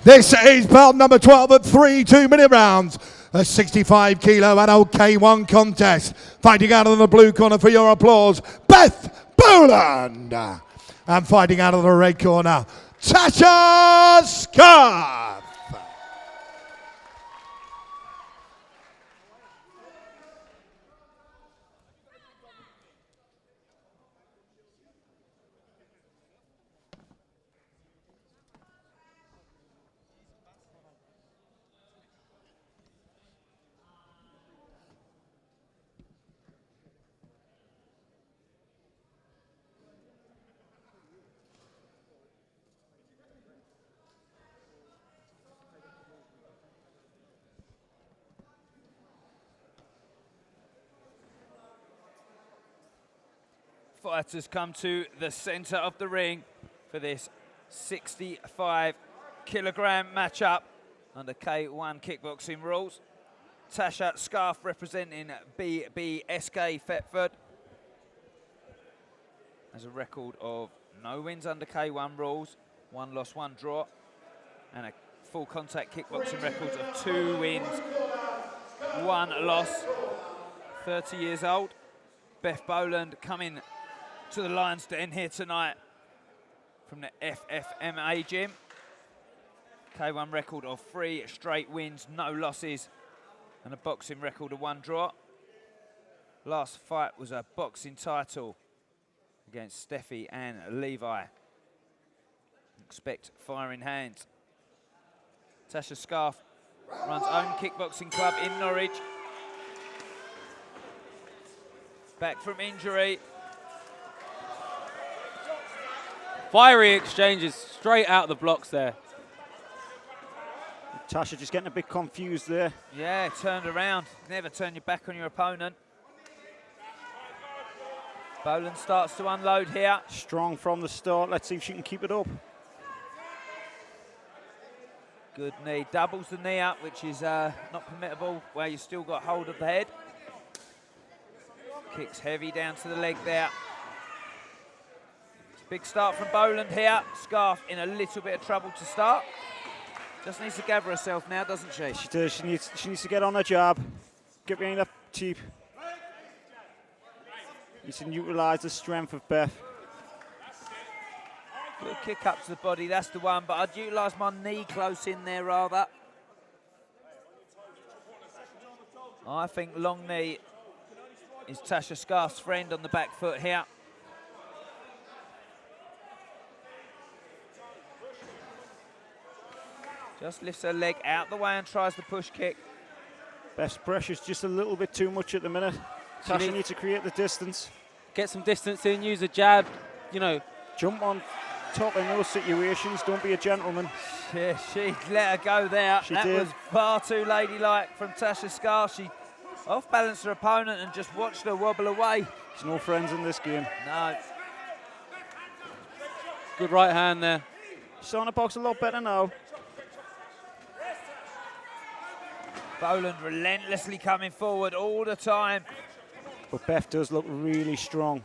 This is bout number 12 at 3 2-minute rounds. A 65 kilo adult K1 contest. Fighting out of the blue corner for your applause, BETH BOLAND. And fighting out of the red corner, TASHA SCARTH. Fighters come to the center of the ring for this 65 kilogram matchup under K1 kickboxing rules. TASHA SCARTH representing BBSK Thetford has a record of no wins under K1 rules, 1 loss, 1 draw, and a full contact kickboxing record of 2 wins, 1 loss. 30 years old. BETH BOLAND coming to the Lions Den here tonight from the FFMA gym. K1 record of 3 straight wins, no losses, and a boxing record of 1 draw. Last fight was a boxing title against Steffi and Levi. Expect firing hands. TASHA SCARTH runs own kickboxing club in Norwich. Back from injury. Fiery exchanges straight out the blocks there. TASHA just getting a bit confused there. Yeah, turned around. Never turn your back on your opponent. Boland starts to unload here. Strong from the start. Let's see if she can keep it up. Good knee. Doubles the knee up, which is not permissible where you still got hold of the head. Kicks heavy down to the leg there. Big start from Boland here. SCARTH in a little bit of trouble to start. Just needs to gather herself now, doesn't she? She does. She needs to get on her jab. Get behind that cheap. Needs to utilise the strength of BETH. Good kick up to the body, that's the one, but I'd utilise my knee close in there rather. I think long knee is TASHA SCARTH's friend on the back foot here. Just lifts her leg out the way and tries the push kick. BETH's pressure's just a little bit too much at the minute. TASHA needs to create the distance. Get some distance in, use a jab, you know. Jump on top in those situations, don't be a gentleman. Yeah, she let her go there. She that did. was far too ladylike from TASHA SCARTH. She off-balanced her opponent and just watched her wobble away. There's no friends in this game. No. Good right hand there. She's on the box a lot better now. Boland relentlessly coming forward all the time. But BETH does look really strong.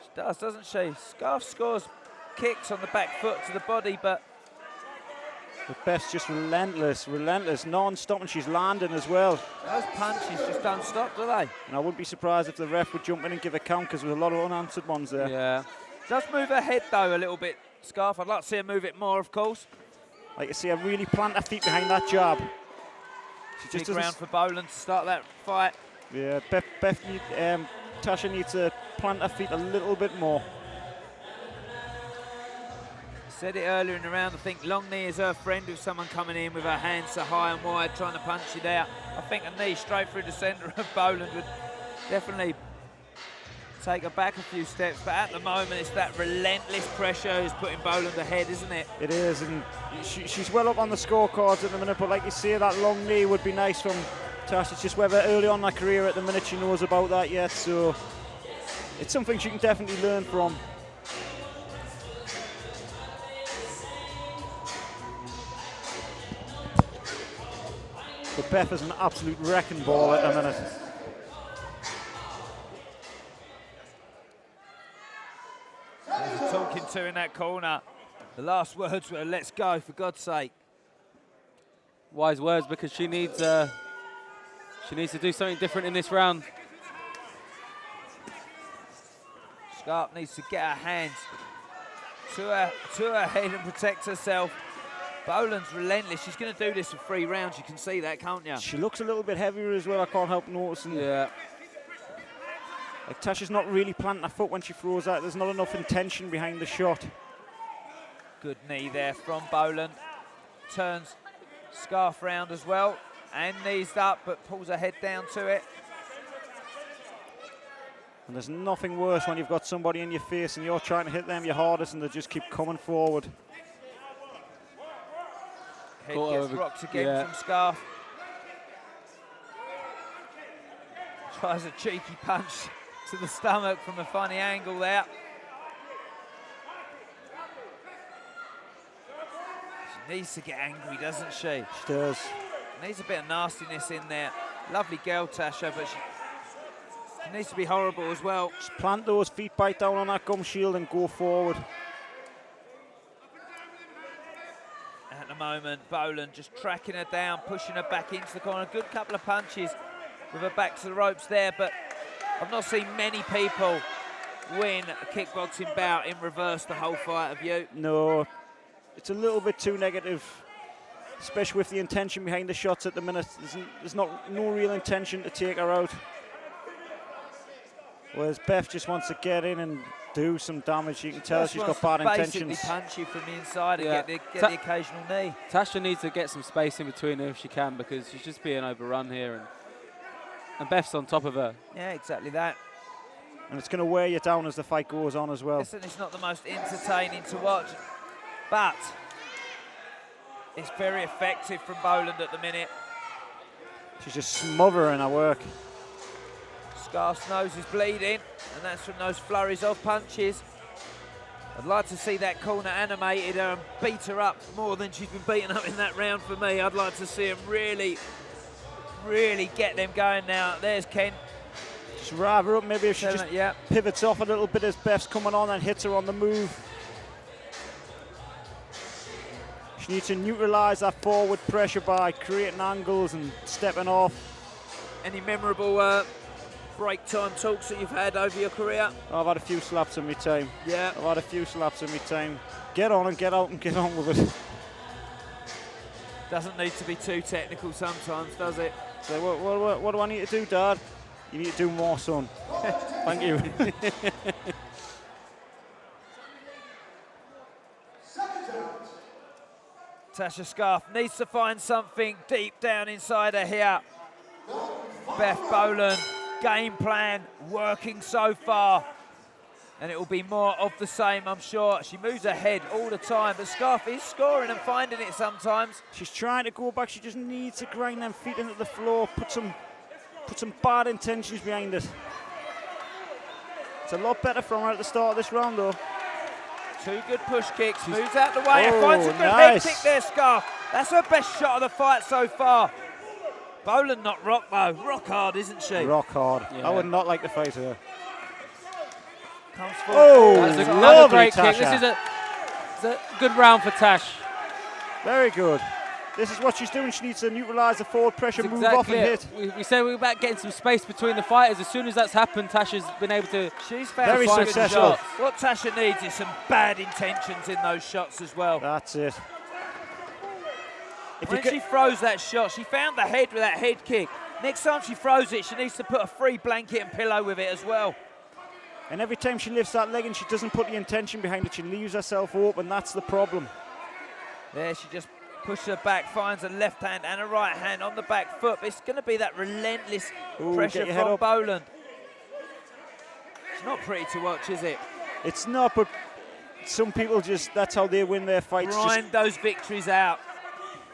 She does, doesn't she? SCARTH scores kicks on the back foot to the body, but BETH's just relentless, non-stop, and she's landing as well. those punches just don't stop, do they? And I wouldn't be surprised if the ref would jump in and give a count, because there's a lot of unanswered ones there. Yeah. Does move her head though a little bit, SCARTH. I'd like to see her move it more, of course. Like you see, her really plant her feet behind that jab. She just Big round for Boland to start that fight. Yeah, TASHA needs to plant her feet a little bit more. Said it earlier in the round, I think long knee is her friend with someone coming in with her hands so high and wide trying to punch it out. I think a knee straight through the centre of Boland would definitely take her back a few steps, but at the moment it's that relentless pressure who's putting Boland ahead, isn't it? It is, and she's well up on the scorecards at the minute, but like you say, that long knee would be nice from TASHA. It's just whether early on in her career at the minute she knows about that yet, so it's something she can definitely learn from. But BETH is an absolute wrecking ball at the minute. There's a talking to in that corner. The last words were, let's go, for God's sake. wise words, because she needs to do something different in this round. Scarth needs to get her hands to her head and protect herself. Boland's relentless. She's going to do this for 3 rounds. You can see that, can't you? She looks a little bit heavier as well. I can't help noticing. Yeah. Like Tasha's not really planting her foot when she throws that. There's not enough intention behind the shot. Good knee there from Boland. Turns Scarth round as well. And knees up, but pulls her head down to it. And there's nothing worse when you've got somebody in your face and you're trying to hit them your hardest and they just keep coming forward. Head gets rocked again from Scarth. Tries a cheeky punch to the stomach from a funny angle there. She needs to get angry, doesn't she? She does. Needs a bit of nastiness in there. Lovely girl, Tasha, but she needs to be horrible as well. Just plant those feet bite down on that gum shield and go forward. At the moment, Boland just tracking her down, pushing her back into the corner. Good couple of punches with her back to the ropes there, but I've not seen many people win a kickboxing bout in reverse the whole fight, have you? No, it's a little bit too negative, especially with the intention behind the shots at the minute. There's no real intention to take her out. Whereas Beth just wants to get in and do some damage. You can tell she's got bad intentions. Basically punch you from the inside and get the occasional knee. Tasha needs to get some space in between her if she can, because she's just being overrun here, and Beth's on top of her. Yeah, exactly that. And it's going to wear you down as the fight goes on as well. Listen, it's not the most entertaining to watch, but it's very effective from Boland at the minute. She's just smothering her work. Scarth's nose is bleeding, and that's from those flurries of punches. I'd like to see that corner animated her and beat her up more than she's been beaten up in that round for me. I'd like to see him really get them going now. There's Ken. Just rev her up, maybe if she just pivots off a little bit as Beth's coming on and hits her on the move. She needs to neutralise that forward pressure by creating angles and stepping off. Any memorable break time talks that you've had over your career? I've had a few slaps in my time. Yeah. I've had a few slaps in my time. Get on and get out and get on with it. Doesn't need to be too technical sometimes, does it? So what do I need to do, Dad? You need to do more, son. Thank you. Tasha Scarth needs to find something deep down inside her here. Beth Boland, game plan working so far, and it will be more of the same, I'm sure. She moves her head all the time, but Scarth is scoring and finding it sometimes. She's trying to go back. She just needs to grind them feet into the floor, put some bad intentions behind it. It's a lot better from her at the start of this round, though. 2 good push kicks, moves out the way, and finds a good head kick there, Scarth. That's her best shot of the fight so far. Boland not rock though, rock hard, isn't she? Rock hard. Yeah. I would not like to fight her. Comes forward. That's another great kick. This is a good round for Tash. Very good. This is what she's doing. She needs to neutralise the forward pressure, move off and hit. We said we were about getting some space between the fighters. As soon as that's happened, Tasha's been able to. She's found very successful. What Tasha needs is some bad intentions in those shots as well. That's it. When she throws that shot, she found the head with that head kick. Next time she throws it, she needs to put a free blanket and pillow with it as well. And every time she lifts that leg and she doesn't put the intention behind it, she leaves herself open. That's the problem. There, she just pushes her back, finds a left hand and a right hand on the back foot. But it's going to be that relentless pressure from Boland. It's not pretty to watch, is it? It's not, but some people just, that's how they win their fights. Grind those victories out.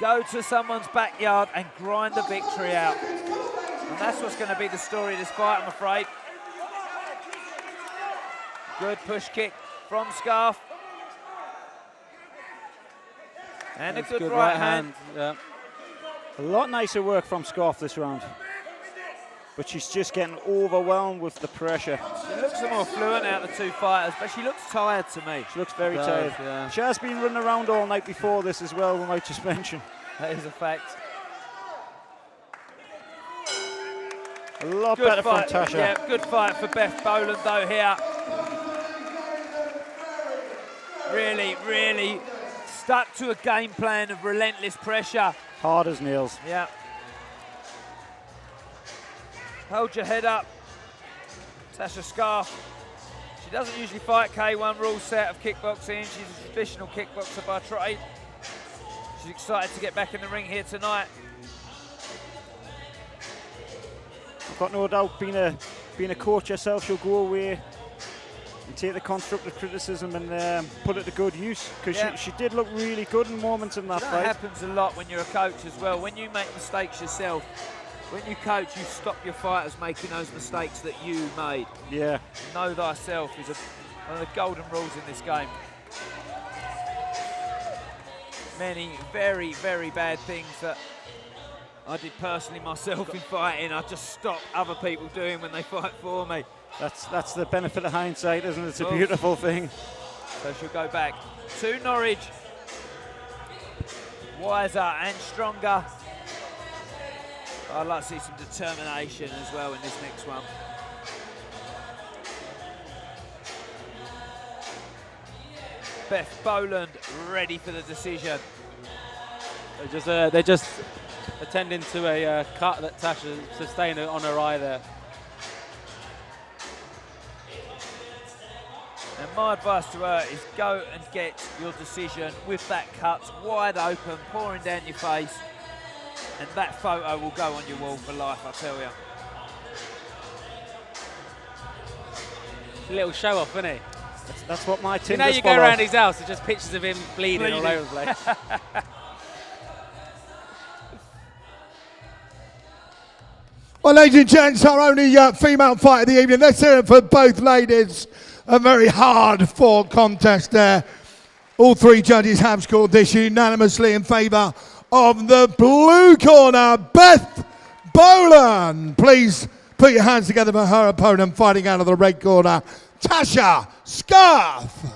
Go to someone's backyard and grind the victory out. And that's what's going to be the story of this fight, I'm afraid. Good push kick from Scarth. And that's a good right hand. Yeah. A lot nicer work from Scarth this round. But she's just getting overwhelmed with the pressure. She looks more fluent out of the 2 fighters, but she looks tired to me. She looks very tired. Yeah. She has been running around all night before this as well, we might just mention. That is a fact. A lot Good better fight. from TASHA. Yeah, good fight for BETH Boland though here. Really, really stuck to a game plan of relentless pressure. Hard as nails. Yeah. Hold your head up. TASHA SCARTH. She doesn't usually fight K1 rule set of kickboxing. She's a traditional kickboxer by trade. She's excited to get back in the ring here tonight. I've got no doubt, being a coach herself, she'll go away and take the constructive criticism and put it to good use, because she did look really good in moments in that fight. That happens a lot when you're a coach as well. When you make mistakes yourself, when you coach, you stop your fighters making those mistakes that you made. Yeah. Know thyself is one of the golden rules in this game. Many very, very bad things that I did personally myself in fighting, I just stop other people doing when they fight for me. That's the benefit of hindsight, isn't it? It's a beautiful thing. So she'll go back to Norwich, wiser and stronger. I'd like to see some determination as well in this next one. BETH Boland ready for the decision. They're just attending to a cut that TASHA sustained on her eye there. And my advice to her is go and get your decision with that cut wide open, pouring down your face, and that photo will go on your wall for life, I tell you. A little show off, isn't he? That's what my team. You know, you go around his house, it's just pictures of him bleeding all over the place. Well, ladies and gents, our only female fight of the evening. Let's hear it for both ladies. A very hard-fought contest there. All three judges have scored this unanimously in favour of the blue corner, BETH Boland. Please put your hands together for her opponent fighting out of the red corner, TASHA SCARTH.